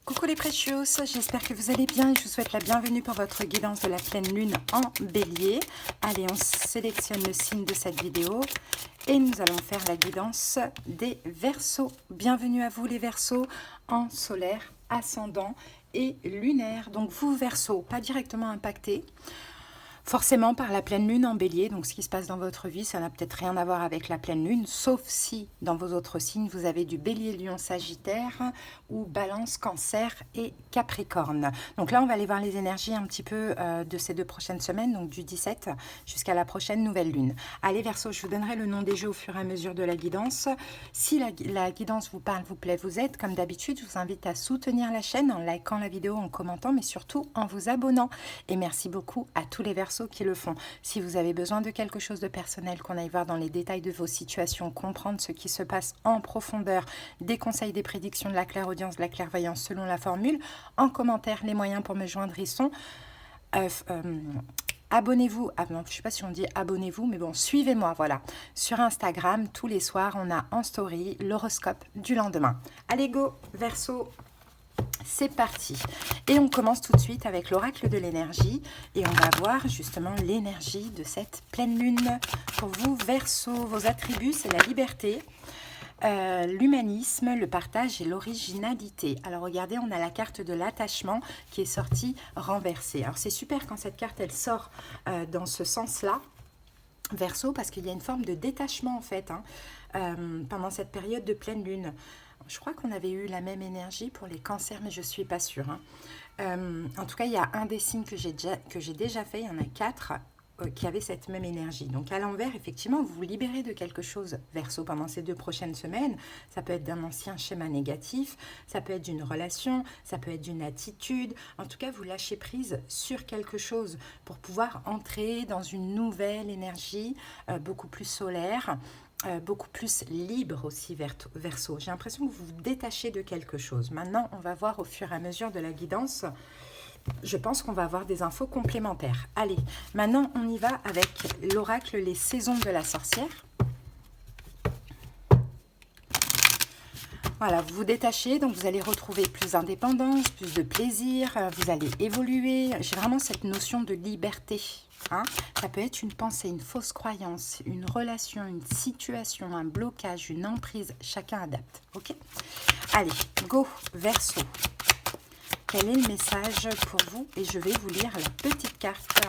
Coucou les précieuses, j'espère que vous allez bien et je vous souhaite la bienvenue pour votre guidance de la pleine lune en bélier. Allez, on sélectionne le signe de cette vidéo et nous allons faire la guidance des Verseaux. Bienvenue à vous les Verseaux en solaire, ascendant et lunaire. Donc vous Verseaux, pas directement impactés forcément par la pleine lune en bélier, donc ce qui se passe dans votre vie, ça n'a peut-être rien à voir avec la pleine lune, sauf si dans vos autres signes, vous avez du bélier, lion, sagittaire, ou balance, cancer et capricorne. Donc là, on va aller voir les énergies un petit peu de ces 2 prochaines semaines, donc du 17 jusqu'à la prochaine nouvelle lune. Allez Verseau, je vous donnerai le nom des jeux au fur et à mesure de la guidance. Si la guidance vous parle, vous plaît, vous êtes, comme d'habitude, je vous invite à soutenir la chaîne en likant la vidéo, en commentant, mais surtout en vous abonnant. Et merci beaucoup à tous les Verseaux qui le font. Si vous avez besoin de quelque chose de personnel, qu'on aille voir dans les détails de vos situations, comprendre ce qui se passe en profondeur, des conseils, des prédictions, de la clairaudience, de la clairvoyance selon la formule, en commentaire, les moyens pour me joindre y sont. Abonnez-vous, non, je ne sais pas si on dit abonnez-vous, mais bon, suivez-moi, voilà. Sur Instagram, tous les soirs, on a en story l'horoscope du lendemain. Allez, go, Verseau! C'est parti et on commence tout de suite avec l'oracle de l'énergie et on va voir justement l'énergie de cette pleine lune. Pour vous Verseau, vos attributs c'est la liberté, l'humanisme, le partage et l'originalité. Alors regardez, on a la carte de l'attachement qui est sortie renversée. Alors c'est super quand cette carte elle sort dans ce sens-là, Verseau, parce qu'il y a une forme de détachement en fait pendant cette période de pleine lune. Je crois qu'on avait eu la même énergie pour les cancers, mais je ne suis pas sûre. En tout cas, il y a un des signes que j'ai déjà fait, il y en a 4 qui avaient cette même énergie. Donc à l'envers, effectivement, vous vous libérez de quelque chose, Verseau, pendant ces 2 prochaines semaines. Ça peut être d'un ancien schéma négatif, ça peut être d'une relation, ça peut être d'une attitude. En tout cas, vous lâchez prise sur quelque chose pour pouvoir entrer dans une nouvelle énergie beaucoup plus solaire. Beaucoup plus libre aussi, Verseau. J'ai l'impression que vous vous détachez de quelque chose. Maintenant, on va voir au fur et à mesure de la guidance. Je pense qu'on va avoir des infos complémentaires. Allez, maintenant, on y va avec l'oracle Les Saisons de la Sorcière. Voilà, vous vous détachez, donc vous allez retrouver plus d'indépendance, plus de plaisir, vous allez évoluer. J'ai vraiment cette notion de liberté. Ça peut être une pensée, une fausse croyance, une relation, une situation, un blocage, une emprise. Chacun adapte. Ok? Allez, go, Verseau. Quel est le message pour vous? Et je vais vous lire la petite carte.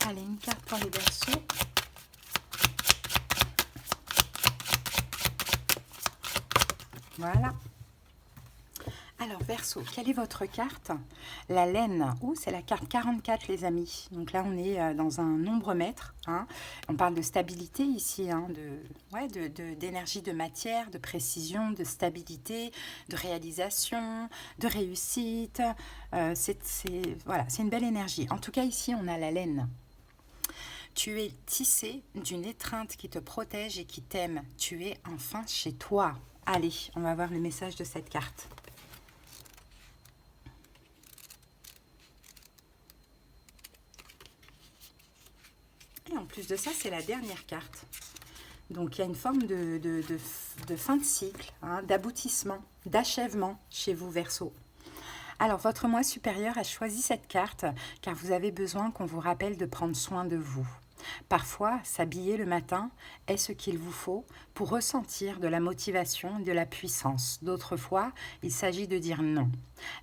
Allez, une carte pour les Verseaux. Voilà. Alors Verseau, quelle est votre carte? La laine. C'est la carte 44 les amis. Donc là on est dans un nombre mètre. On parle de stabilité ici, d'énergie de matière, de précision, de stabilité, de réalisation, de réussite. Voilà, c'est une belle énergie. En tout cas ici on a la laine. Tu es tissé d'une étreinte qui te protège et qui t'aime. Tu es enfin chez toi. Allez, on va voir le message de cette carte. Et en plus de ça, c'est la dernière carte. Donc, il y a une forme de fin de cycle, d'aboutissement, d'achèvement chez vous, Verseau. Alors, votre moi supérieur a choisi cette carte car vous avez besoin qu'on vous rappelle de prendre soin de vous. Parfois, s'habiller le matin est ce qu'il vous faut pour ressentir de la motivation et de la puissance. D'autres fois, il s'agit de dire non.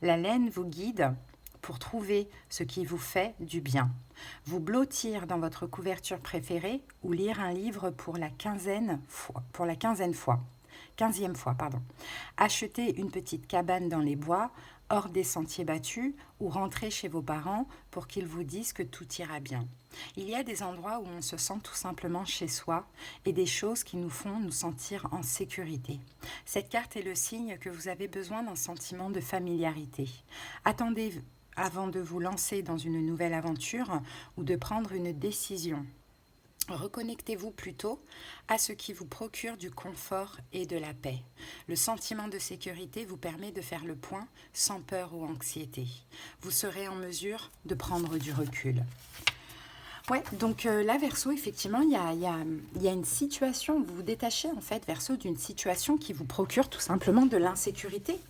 La laine vous guide pour trouver ce qui vous fait du bien. Vous blottir dans votre couverture préférée ou lire un livre pour la 15e fois. Acheter une petite cabane dans les bois, hors des sentiers battus, ou rentrer chez vos parents pour qu'ils vous disent que tout ira bien. Il y a des endroits où on se sent tout simplement chez soi et des choses qui nous font nous sentir en sécurité. Cette carte est le signe que vous avez besoin d'un sentiment de familiarité. Attendez avant de vous lancer dans une nouvelle aventure ou de prendre une décision. Reconnectez-vous plutôt à ce qui vous procure du confort et de la paix. Le sentiment de sécurité vous permet de faire le point sans peur ou anxiété. Vous serez en mesure de prendre du recul. Ouais, donc là, Verseau, effectivement, il y a une situation, vous vous détachez en fait, Verseau, d'une situation qui vous procure tout simplement de l'insécurité.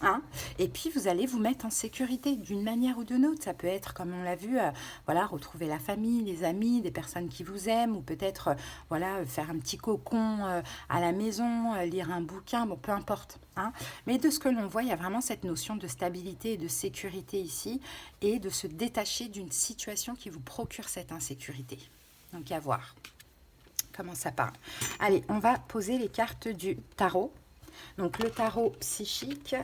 Hein, et puis vous allez vous mettre en sécurité d'une manière ou d'une autre. Ça peut être, comme on l'a vu, voilà, retrouver la famille, les amis, des personnes qui vous aiment, ou peut-être voilà, faire un petit cocon à la maison, lire un bouquin, bon, peu importe. Hein. Mais de ce que l'on voit, il y a vraiment cette notion de stabilité et de sécurité ici, et de se détacher d'une situation qui vous procure cette insécurité. Donc à voir comment ça parle. Allez, on va poser les cartes du tarot. Donc le tarot psychique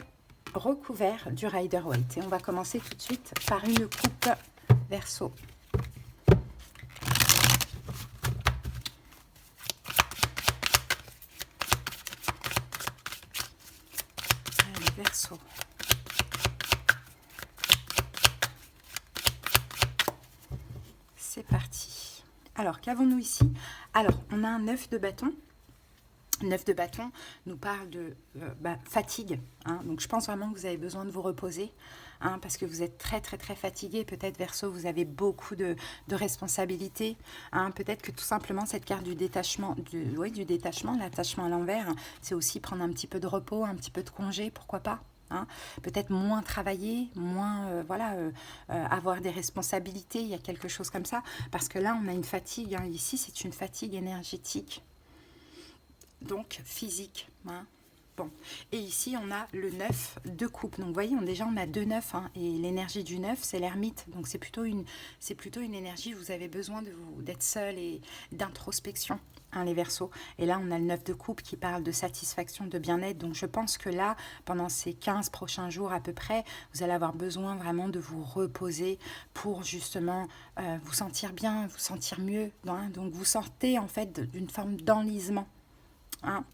recouvert du Rider-Waite. Et on va commencer tout de suite par une coupe Verseau. Allez, Verseau. C'est parti. Alors, qu'avons-nous ici? Alors, on a un 9 de bâton. 9 de bâton nous parle de fatigue. Hein. Donc, je pense vraiment que vous avez besoin de vous reposer hein, parce que vous êtes très, très, très fatigué. Peut-être, Verseau, vous avez beaucoup de responsabilités. Hein. Peut-être que tout simplement, cette carte du détachement, du détachement, l'attachement à l'envers, c'est aussi prendre un petit peu de repos, un petit peu de congé, pourquoi pas. Hein, peut-être moins travailler, moins avoir des responsabilités, il y a quelque chose comme ça. Parce que là, on a une fatigue. Hein. Ici, c'est une fatigue énergétique. Donc physique. Hein. Bon. Et ici, on a le 9 de coupe. Donc, vous voyez, déjà, on a 2 9. Hein, et l'énergie du 9, c'est l'ermite. Donc, c'est plutôt une énergie où vous avez besoin d'être seul et d'introspection, hein, les Verseaux. Et là, on a le 9 de coupe qui parle de satisfaction, de bien-être. Donc, je pense que là, pendant ces 15 prochains jours à peu près, vous allez avoir besoin vraiment de vous reposer pour justement vous sentir bien, vous sentir mieux. Hein. Donc, vous sortez en fait d'une forme d'enlisement. Hein.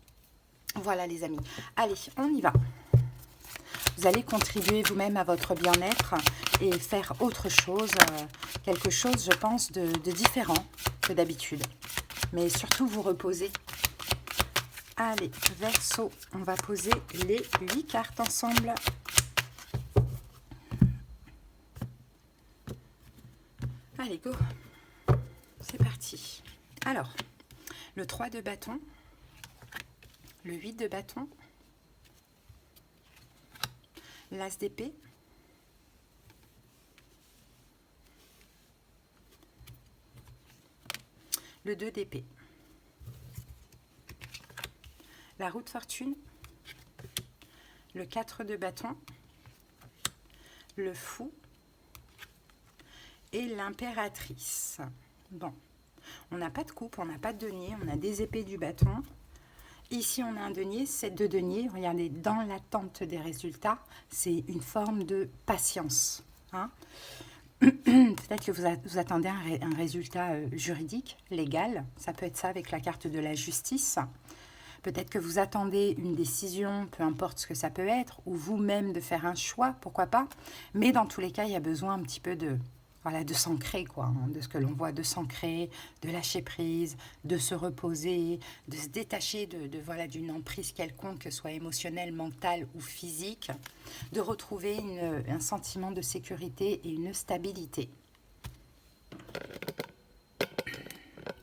Voilà les amis, allez on y va. Vous allez contribuer vous-même à votre bien-être et faire autre chose, quelque chose je pense de différent que d'habitude, mais surtout vous reposer. Allez Verseau, on va poser les 8 cartes ensemble. Allez go, c'est parti. Alors le 3 de bâton, le 8 de bâton, l'as d'épée, le 2 d'épée, la roue de fortune, le 4 de bâton, le fou et l'impératrice. Bon, on n'a pas de coupe, on n'a pas de denier, on a des épées du bâton. Ici, on a un denier, 7 de denier. Regardez, dans l'attente des résultats, c'est une forme de patience. Hein. Peut-être que vous attendez un résultat juridique, légal. Ça peut être ça avec la carte de la justice. Peut-être que vous attendez une décision, peu importe ce que ça peut être, ou vous-même de faire un choix, pourquoi pas. Mais dans tous les cas, il y a besoin un petit peu de s'ancrer, quoi, hein, de ce que l'on voit, de s'ancrer, de lâcher prise, de se reposer, de se détacher d'une emprise quelconque, que ce soit émotionnelle, mentale ou physique, de retrouver un sentiment de sécurité et une stabilité.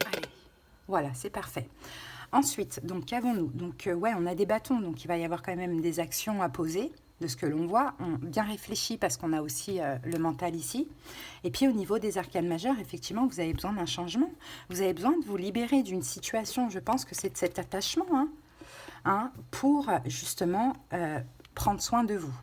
Allez, voilà, c'est parfait. Ensuite, donc qu'avons-nous? Donc ouais, on a des bâtons, donc il va y avoir quand même des actions à poser. De ce que l'on voit, on bien réfléchi parce qu'on a aussi le mental ici. Et puis au niveau des arcanes majeures, effectivement, vous avez besoin d'un changement. Vous avez besoin de vous libérer d'une situation, je pense que c'est de cet attachement, hein, pour justement prendre soin de vous.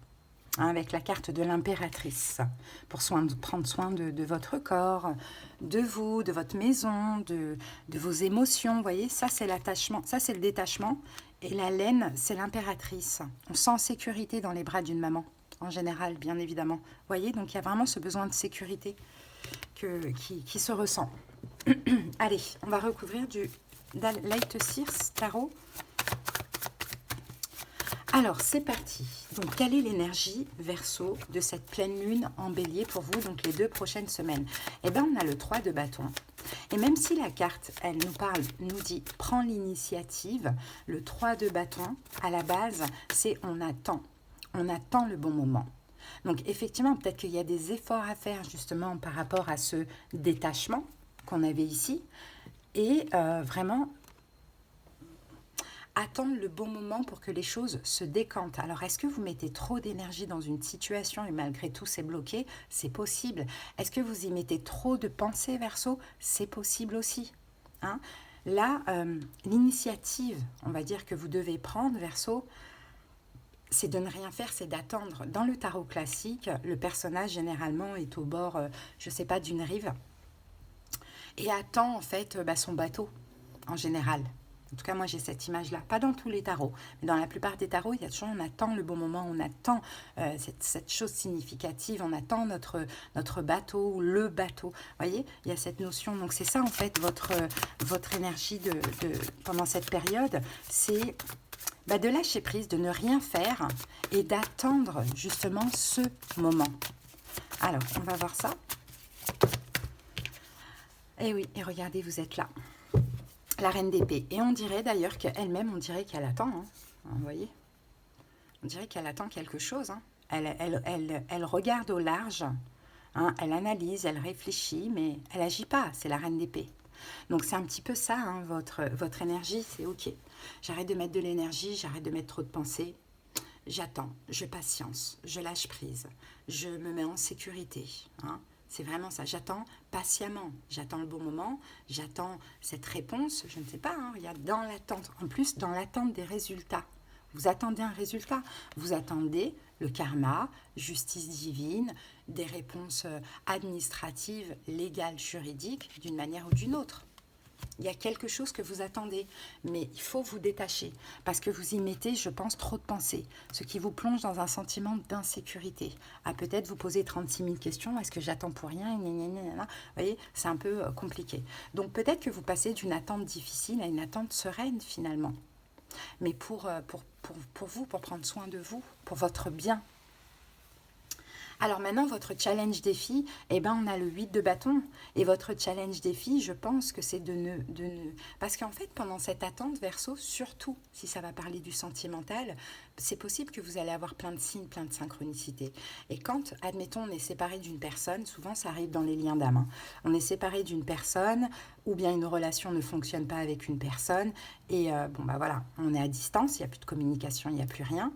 Hein, avec la carte de l'impératrice, pour prendre soin de votre corps, de vous, de votre maison, de vos émotions. Vous voyez, ça c'est l'attachement, ça c'est le détachement. Et la laine, c'est l'impératrice. On sent en sécurité dans les bras d'une maman, en général, bien évidemment. Vous voyez, donc il y a vraiment ce besoin de sécurité qui se ressent. Allez, on va recouvrir du Light Sears Tarot. Alors, c'est parti. Donc, quelle est l'énergie Verseau de cette pleine lune en bélier pour vous, donc les 2 prochaines semaines? Eh bien, on a le 3 de bâton. Et même si la carte, elle nous dit « prends l'initiative », le 3 de bâton, à la base, c'est « on attend le bon moment ». Donc, effectivement, peut-être qu'il y a des efforts à faire justement par rapport à ce détachement, qu'on avait ici. Et vraiment attendre le bon moment pour que les choses se décantent. Alors, est-ce que vous mettez trop d'énergie dans une situation et malgré tout c'est bloqué? C'est possible. Est-ce que vous y mettez trop de pensées, Verseau? C'est possible aussi. Hein? Là, l'initiative, on va dire, que vous devez prendre, Verseau, c'est de ne rien faire, c'est d'attendre. Dans le tarot classique, le personnage généralement est au bord, je ne sais pas, d'une rive et attend en fait son bateau, en général. En tout cas, moi, j'ai cette image-là. Pas dans tous les tarots, mais dans la plupart des tarots, il y a toujours, on attend le bon moment, on attend cette chose significative, on attend notre bateau ou le bateau. Vous voyez, il y a cette notion. Donc, c'est ça, en fait, votre énergie pendant cette période. C'est de lâcher prise, de ne rien faire et d'attendre, justement, ce moment. Alors, on va voir ça. Et oui, et regardez, vous êtes là. La reine d'épée. Et on dirait d'ailleurs qu'elle-même, on dirait qu'elle attend. Hein. Vous voyez? On dirait qu'elle attend quelque chose. Hein. Elle regarde au large. Hein. Elle analyse, elle réfléchit, mais elle n'agit pas. C'est la reine d'épée. Donc c'est un petit peu ça, hein, votre énergie. C'est OK. J'arrête de mettre de l'énergie, j'arrête de mettre trop de pensées. J'attends, je patience, je lâche prise. Je me mets en sécurité. Hein. C'est vraiment ça, j'attends patiemment, j'attends le bon moment, j'attends cette réponse, je ne sais pas, hein, il y a dans l'attente, en plus dans l'attente des résultats. Vous attendez un résultat, vous attendez le karma, justice divine, des réponses administratives, légales, juridiques, d'une manière ou d'une autre. Il y a quelque chose que vous attendez, mais il faut vous détacher parce que vous y mettez, je pense, trop de pensées, ce qui vous plonge dans un sentiment d'insécurité. À peut-être vous poser 36 000 questions, est-ce que j'attends pour rien? Vous voyez, c'est un peu compliqué. Donc peut-être que vous passez d'une attente difficile à une attente sereine finalement. Mais pour vous, pour prendre soin de vous, pour votre bien. Alors maintenant, votre challenge défi, on a le 8 de bâton. Et votre challenge défi, je pense que c'est de ne... Parce qu'en fait, pendant cette attente, Verseau, surtout si ça va parler du sentimental, c'est possible que vous allez avoir plein de signes, plein de synchronicités. Et quand, admettons, on est séparé d'une personne, souvent ça arrive dans les liens d'âme, hein. On est séparé d'une personne, ou bien une relation ne fonctionne pas avec une personne, et voilà, on est à distance, il n'y a plus de communication, il n'y a plus rien.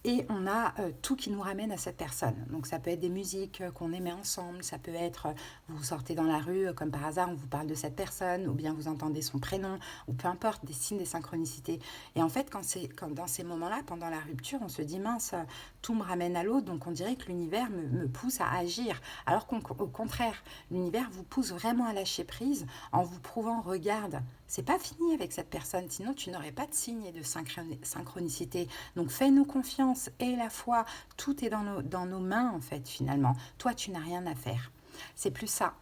Et on a tout qui nous ramène à cette personne. Donc ça peut être des musiques qu'on aimait ensemble, ça peut être, vous sortez dans la rue, comme par hasard, on vous parle de cette personne, ou bien vous entendez son prénom, ou peu importe, des signes, des synchronicités. Et en fait, quand dans ces moments-là, pendant la rupture, on se dit, mince, tout me ramène à l'autre, donc on dirait que l'univers me pousse à agir. Alors qu'au contraire, l'univers vous pousse vraiment à lâcher prise en vous prouvant, regarde, c'est pas fini avec cette personne, sinon tu n'aurais pas de signe et de synchronicité. Donc fais-nous confiance et la foi, tout est dans nos mains en fait finalement. Toi, tu n'as rien à faire. C'est plus ça.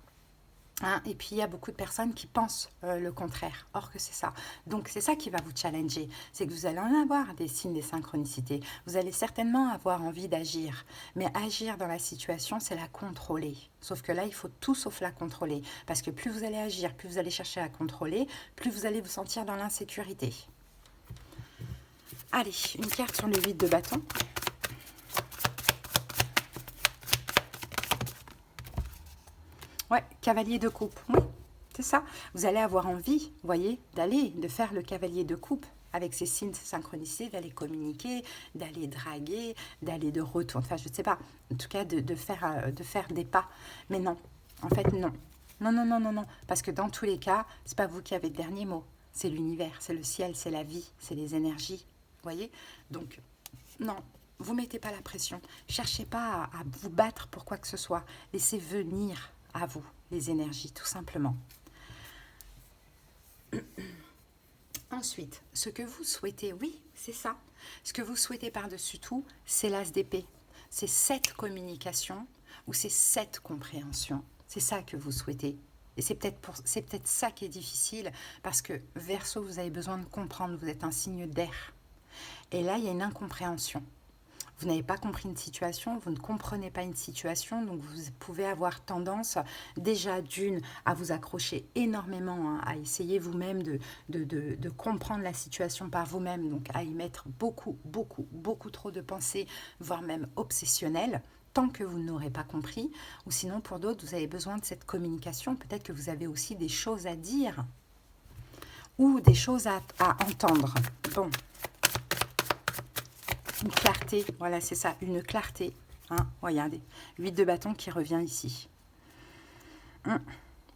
Hein, et puis il y a beaucoup de personnes qui pensent le contraire, or que c'est ça. Donc c'est ça qui va vous challenger, c'est que vous allez en avoir des signes, des synchronicités. Vous allez certainement avoir envie d'agir, mais agir dans la situation, c'est la contrôler. Sauf que là, il faut tout sauf la contrôler, parce que plus vous allez agir, plus vous allez chercher à contrôler, plus vous allez vous sentir dans l'insécurité. Allez, une carte sur le 8 de bâton. Ouais, cavalier de coupe, oui, c'est ça. Vous allez avoir envie, vous voyez, de faire le cavalier de coupe avec ces signes synchronisés, d'aller communiquer, d'aller draguer, d'aller de retour, enfin je ne sais pas, en tout cas de faire des pas. Mais non, en fait non. Non, parce que dans tous les cas, c'est pas vous qui avez le dernier mot, c'est l'univers, c'est le ciel, c'est la vie, c'est les énergies, vous voyez. Donc non, vous mettez pas la pression, cherchez pas à vous battre pour quoi que ce soit, laissez venir à vous, les énergies, tout simplement. Ensuite, ce que vous souhaitez, oui, c'est ça. Ce que vous souhaitez par-dessus tout, c'est l'as d'épée. C'est cette communication ou c'est cette compréhension. C'est ça que vous souhaitez. Et c'est peut-être ça qui est difficile parce que Verseau, vous avez besoin de comprendre, vous êtes un signe d'air. Et là, il y a une incompréhension. Vous n'avez pas compris une situation, vous ne comprenez pas une situation, donc vous pouvez avoir tendance déjà à vous accrocher énormément, hein, à essayer vous-même de comprendre la situation par vous-même, donc à y mettre beaucoup trop de pensées, voire même obsessionnelles, tant que vous n'aurez pas compris, ou sinon pour d'autres, vous avez besoin de cette communication. Peut-être que vous avez aussi des choses à dire ou des choses à entendre. Bon, une clarté, voilà, c'est ça, une clarté. Hein, regardez, 8 de bâton qui revient ici.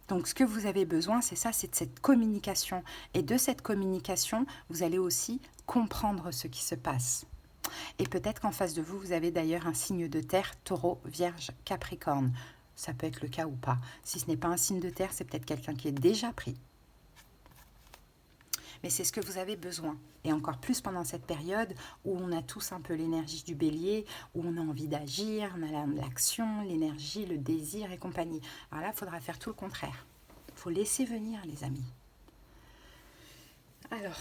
Donc, ce que vous avez besoin, c'est ça, c'est de cette communication. Et de cette communication, vous allez aussi comprendre ce qui se passe. Et peut-être qu'en face de vous, vous avez d'ailleurs un signe de terre, taureau, vierge, capricorne. Ça peut être le cas ou pas. Si ce n'est pas un signe de terre, c'est peut-être quelqu'un qui est déjà pris. Mais c'est ce que vous avez besoin. Et encore plus pendant cette période où on a tous un peu l'énergie du bélier, où on a envie d'agir, on a l'action, l'énergie, le désir et compagnie. Alors là, il faudra faire tout le contraire. Il faut laisser venir, les amis. Alors,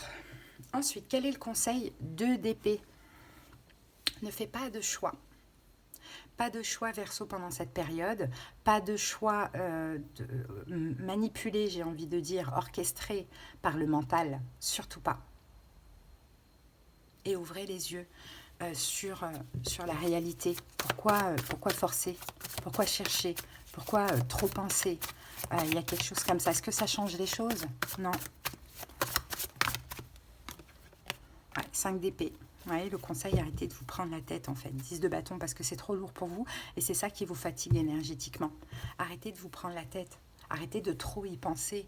ensuite, quel est le conseil 2 d'épée? Ne fais pas de choix. Pas de choix Verseau pendant cette période, pas de choix manipulé, j'ai envie de dire, orchestré par le mental, surtout pas. Et ouvrez les yeux sur la réalité. Pourquoi forcer? Pourquoi chercher? Pourquoi trop penser? Il y a quelque chose comme ça. Est-ce que ça change les choses? Non. Ouais, 5 d'épée. Ouais, le conseil, arrêtez de vous prendre la tête en fait. 10 de bâton parce que c'est trop lourd pour vous et c'est ça qui vous fatigue énergétiquement. Arrêtez de vous prendre la tête. Arrêtez de trop y penser.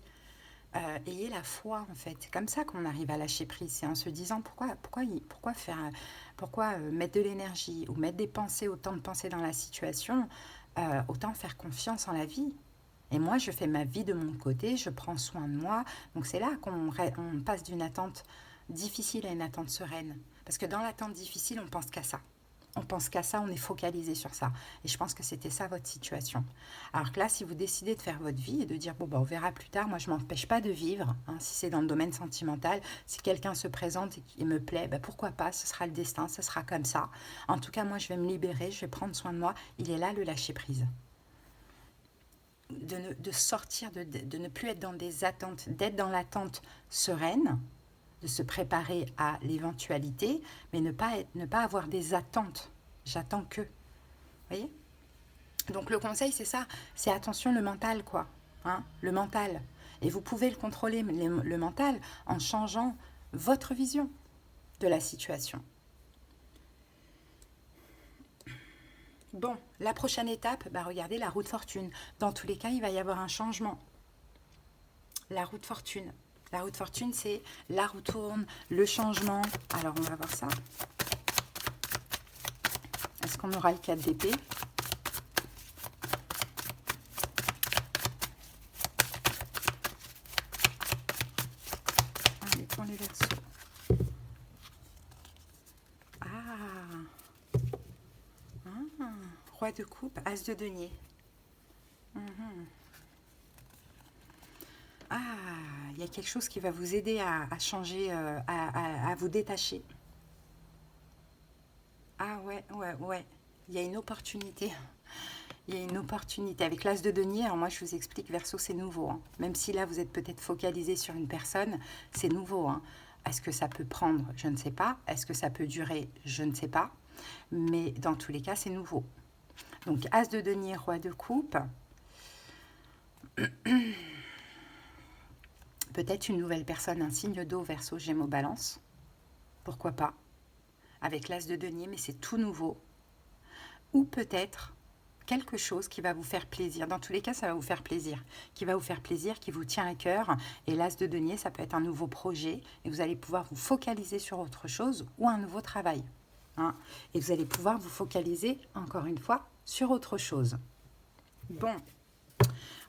Ayez la foi en fait. C'est comme ça qu'on arrive à lâcher prise. C'est en se disant pourquoi mettre de l'énergie ou mettre des pensées, autant de pensées dans la situation, autant faire confiance en la vie. Et moi, je fais ma vie de mon côté, je prends soin de moi. Donc c'est là qu'on passe d'une attente difficile à une attente sereine. Parce que dans l'attente difficile, on pense qu'à ça. On pense qu'à ça, on est focalisé sur ça. Et je pense que c'était ça votre situation. Alors que là, si vous décidez de faire votre vie et de dire, bon, bah, on verra plus tard, moi, je ne m'empêche pas de vivre. Hein, si c'est dans le domaine sentimental, si quelqu'un se présente et qu'il me plaît, bah, pourquoi pas, ce sera le destin, ce sera comme ça. En tout cas, moi, je vais me libérer, je vais prendre soin de moi. Il est là, le lâcher-prise. De sortir, de ne plus être dans des attentes, d'être dans l'attente sereine, de se préparer à l'éventualité, mais ne pas avoir des attentes. J'attends que. Vous voyez? Donc le conseil, c'est ça. C'est attention le mental, quoi. Hein, le mental. Et vous pouvez le contrôler, le mental, en changeant votre vision de la situation. Bon, la prochaine étape, bah regardez la roue de fortune. Dans tous les cas, il va y avoir un changement. La roue de fortune. La roue de fortune, c'est la roue tourne, le changement. Alors, on va voir ça. Est-ce qu'on aura le 4 d'épée? Allez, pour les Verseaux. Roi de coupe, as de denier. Il y a quelque chose qui va vous aider à changer, à vous détacher. Ah ouais. Il y a une opportunité. Il y a une opportunité. Avec l'as de denier, alors moi je vous explique, Verseau, c'est nouveau. Hein. Même si là vous êtes peut-être focalisé sur une personne, c'est nouveau. Hein. Est-ce que ça peut prendre? Je ne sais pas. Est-ce que ça peut durer? Je ne sais pas. Mais dans tous les cas, c'est nouveau. Donc, as de denier, roi de coupe. Peut-être une nouvelle personne, un signe d'eau, Verseau, Gémeaux, Balance. Pourquoi pas? Avec l'as de denier, mais c'est tout nouveau. Ou peut-être quelque chose qui va vous faire plaisir. Dans tous les cas, ça va vous faire plaisir. Qui va vous faire plaisir, qui vous tient à cœur. Et l'as de denier, ça peut être un nouveau projet. Et vous allez pouvoir vous focaliser sur autre chose ou un nouveau travail. Hein, et vous allez pouvoir vous focaliser, encore une fois, sur autre chose. Bon.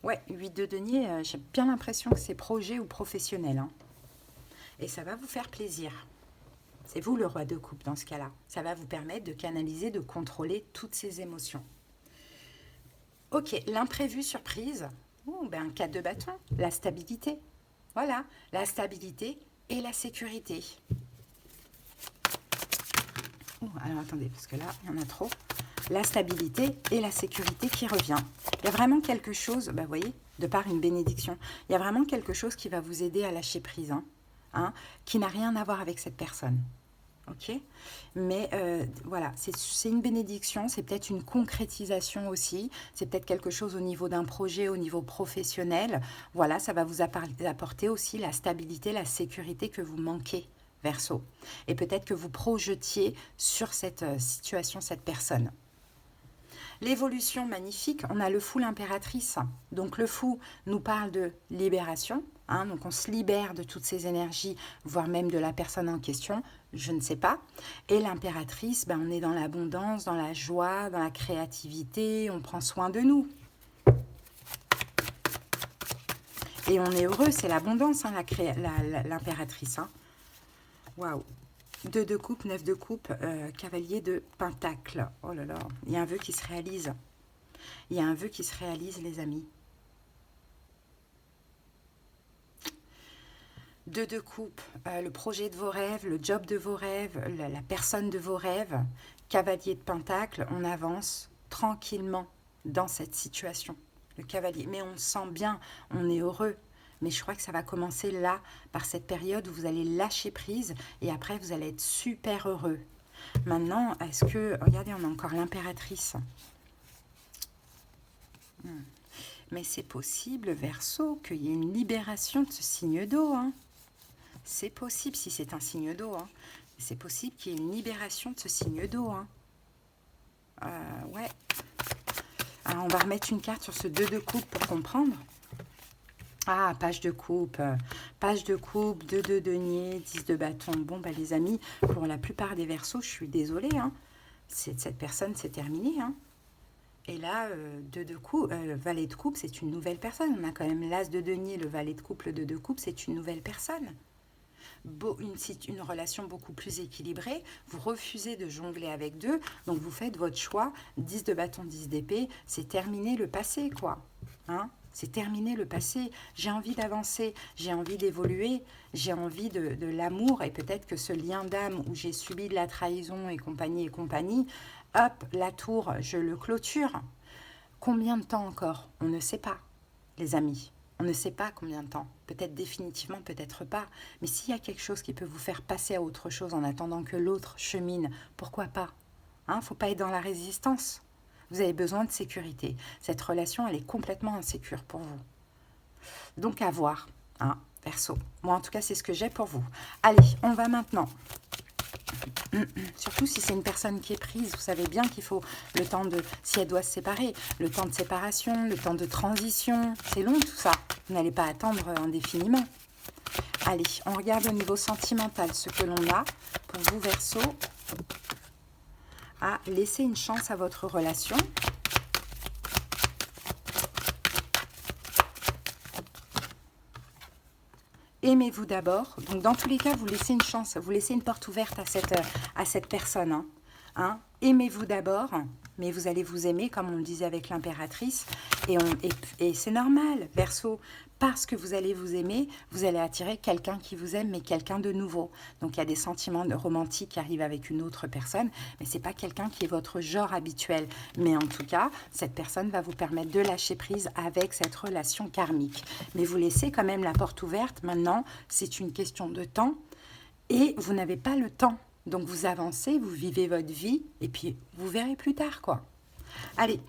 Ouais, 8 de denier, j'ai bien l'impression que c'est projet ou professionnel. Hein. Et ça va vous faire plaisir. C'est vous le roi de coupe dans ce cas-là. Ça va vous permettre de canaliser, de contrôler toutes ces émotions. Ok, l'imprévu surprise. Oh, ben, 4 de bâton, la stabilité. Voilà, la stabilité et la sécurité. Oh, alors attendez, parce que là, il y en a trop. La stabilité et la sécurité qui revient. Il y a vraiment quelque chose, bah, vous voyez, de par une bénédiction, il y a vraiment quelque chose qui va vous aider à lâcher prise, qui n'a rien à voir avec cette personne. Ok, mais voilà, c'est une bénédiction, c'est peut-être une concrétisation aussi, c'est peut-être quelque chose au niveau d'un projet, au niveau professionnel. Voilà, ça va vous apporter aussi la stabilité, la sécurité que vous manquez, Verseau. Et peut-être que vous projetiez sur cette situation, cette personne. L'évolution magnifique, on a le fou, l'impératrice. Donc le fou nous parle de libération, hein, donc on se libère de toutes ces énergies, voire même de la personne en question, je ne sais pas. Et l'impératrice, ben, on est dans l'abondance, dans la joie, dans la créativité, on prend soin de nous. Et on est heureux, c'est l'abondance, hein, l'impératrice. Hein. Waouh! 2 de coupe, 9 de coupe, cavalier de pentacle. Oh là là, il y a un vœu qui se réalise. Il y a un vœu qui se réalise, les amis. 2 de coupe, le projet de vos rêves, le job de vos rêves, la personne de vos rêves. Cavalier de pentacle, on avance tranquillement dans cette situation. Le cavalier, mais on sent bien, on est heureux. Mais je crois que ça va commencer là, par cette période où vous allez lâcher prise et après vous allez être super heureux. Maintenant, est-ce que... Regardez, on a encore l'impératrice. Mais c'est possible, Verseau, qu'il y ait une libération de ce signe d'eau. Hein. C'est possible, si c'est un signe d'eau. Hein. C'est possible qu'il y ait une libération de ce signe d'eau. Hein. Ouais. Alors, on va remettre une carte sur ce 2 de coupe pour comprendre. Ah, page de coupe, 2 de denier, 10 de bâton. Bon, bah les amis, pour la plupart des Verseaux, je suis désolée, hein, cette personne, c'est terminé. Hein. Et là, 2 de coupe, valet de coupe, c'est une nouvelle personne. On a quand même l'as de denier, le valet de coupe, le 2 de coupe, c'est une nouvelle personne. Une relation beaucoup plus équilibrée. Vous refusez de jongler avec 2, donc vous faites votre choix. 10 de bâton, 10 d'épée, c'est terminé le passé, quoi. Hein? C'est terminé le passé. J'ai envie d'avancer, j'ai envie d'évoluer, j'ai envie de l'amour. Et peut-être que ce lien d'âme où j'ai subi de la trahison et compagnie, hop, la tour, je le clôture. Combien de temps encore? On ne sait pas, les amis. On ne sait pas combien de temps. Peut-être définitivement, peut-être pas. Mais s'il y a quelque chose qui peut vous faire passer à autre chose en attendant que l'autre chemine, pourquoi pas? Hein, faut pas être dans la résistance. Vous avez besoin de sécurité. Cette relation, elle est complètement insécure pour vous. Donc, à voir, hein, Verseau. Moi, en tout cas, c'est ce que j'ai pour vous. Allez, on va maintenant. Surtout si c'est une personne qui est prise, vous savez bien qu'il faut le temps de, si elle doit se séparer, le temps de séparation, le temps de transition. C'est long tout ça. Vous n'allez pas attendre indéfiniment. Allez, on regarde au niveau sentimental ce que l'on a pour vous, Verseau. À laisser une chance à votre relation. Aimez-vous d'abord. Donc, dans tous les cas, vous laissez une chance, vous laissez une porte ouverte à cette personne. Hein. Aimez-vous d'abord, mais vous allez vous aimer, comme on le disait avec l'impératrice. Et c'est normal, Verseau. Parce que vous allez vous aimer, vous allez attirer quelqu'un qui vous aime, mais quelqu'un de nouveau. Donc, il y a des sentiments romantiques qui arrivent avec une autre personne, mais ce n'est pas quelqu'un qui est votre genre habituel. Mais en tout cas, cette personne va vous permettre de lâcher prise avec cette relation karmique. Mais vous laissez quand même la porte ouverte. Maintenant, c'est une question de temps et vous n'avez pas le temps. Donc, vous avancez, vous vivez votre vie et puis vous verrez plus tard, quoi. Allez.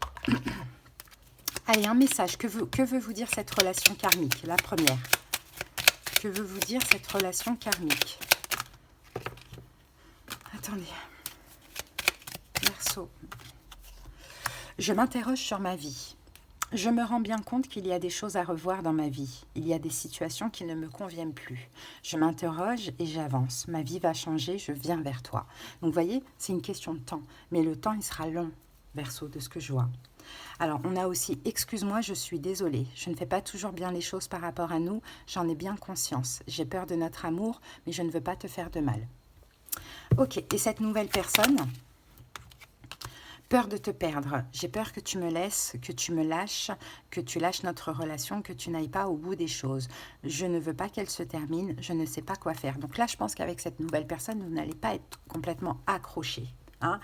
Allez, un message. Que veut vous dire cette relation karmique? La première. Que veut vous dire cette relation karmique? Attendez. Verseau. Je m'interroge sur ma vie. Je me rends bien compte qu'il y a des choses à revoir dans ma vie. Il y a des situations qui ne me conviennent plus. Je m'interroge et j'avance. Ma vie va changer, je viens vers toi. Donc, vous voyez, c'est une question de temps. Mais le temps, il sera long, Verseau, de ce que je vois. Alors, on a aussi, excuse-moi, je suis désolée. Je ne fais pas toujours bien les choses par rapport à nous. J'en ai bien conscience. J'ai peur de notre amour, mais je ne veux pas te faire de mal. Ok, et cette nouvelle personne, peur de te perdre. J'ai peur que tu me laisses, que tu me lâches, que tu lâches notre relation, que tu n'ailles pas au bout des choses. Je ne veux pas qu'elle se termine. Je ne sais pas quoi faire. Donc là, je pense qu'avec cette nouvelle personne, vous n'allez pas être complètement accroché. Hein,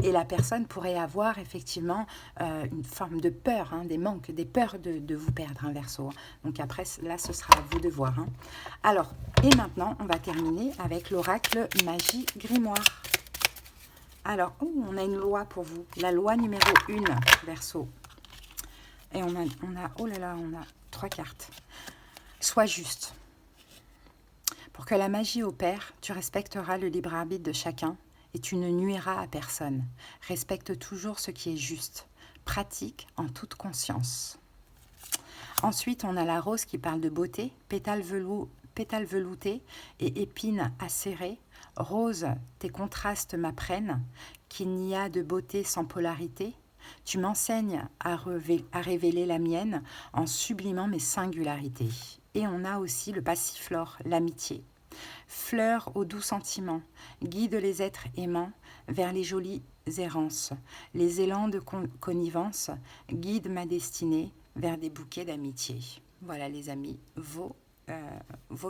et la personne pourrait avoir effectivement une forme de peur, hein, des manques, des peurs de vous perdre, un Verseau. Donc après, là, ce sera à vous de voir. Hein. Alors, et maintenant, on va terminer avec l'oracle Magie Grimoire. Alors, on a une loi pour vous, la loi numéro 1, Verseau. Et on a, oh là là, on a 3 cartes. Sois juste. Pour que la magie opère, tu respecteras le libre arbitre de chacun et tu ne nuiras à personne. Respecte toujours ce qui est juste. Pratique en toute conscience. Ensuite, on a la rose qui parle de beauté, pétales veloutés et épines acérées. Rose, tes contrastes m'apprennent qu'il n'y a de beauté sans polarité. Tu m'enseignes à révéler la mienne en sublimant mes singularités. Et on a aussi le passiflore, l'amitié. Fleur aux doux sentiments, guide les êtres aimants vers les jolies errances. Les élans de connivence guident ma destinée vers des bouquets d'amitié. Voilà les amis, vos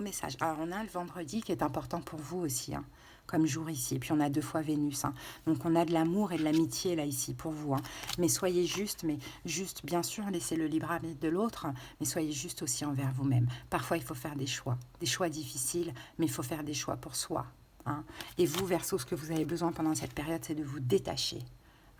messages. Alors on a le vendredi qui est important pour vous aussi, hein, comme jour ici. Et puis on a 2 fois Vénus. Hein. Donc on a de l'amour et de l'amitié là ici pour vous. Hein. Mais soyez juste, bien sûr, laissez le libre arbitre de l'autre, mais soyez juste aussi envers vous-même. Parfois il faut faire des choix difficiles, mais il faut faire des choix pour soi. Hein. Et vous, Verseau, ce que vous avez besoin pendant cette période, c'est de vous détacher.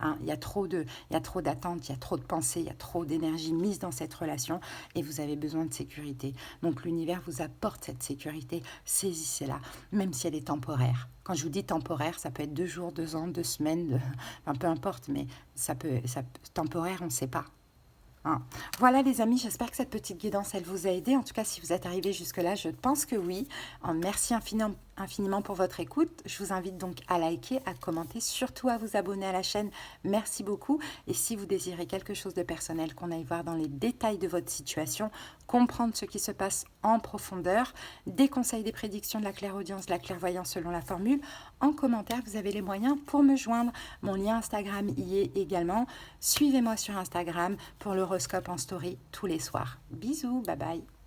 Hein, il y a trop d'attentes, il y a trop de pensées, il y a trop d'énergie mise dans cette relation et vous avez besoin de sécurité. Donc l'univers vous apporte cette sécurité, saisissez-la, même si elle est temporaire. Quand je vous dis temporaire, ça peut être 2 jours, 2 ans, 2 semaines, enfin, peu importe, mais temporaire, on ne sait pas. Hein. Voilà les amis, j'espère que cette petite guidance, elle vous a aidé. En tout cas, si vous êtes arrivés jusque-là, je pense que oui. Merci infiniment pour votre écoute. Je vous invite donc à liker, à commenter, surtout à vous abonner à la chaîne. Merci beaucoup. Et si vous désirez quelque chose de personnel, qu'on aille voir dans les détails de votre situation, comprendre ce qui se passe en profondeur, des conseils, des prédictions, de la clairaudience, de la clairvoyance selon la formule, en commentaire, vous avez les moyens pour me joindre. Mon lien Instagram y est également. Suivez-moi sur Instagram pour l'horoscope en story tous les soirs. Bisous, bye bye.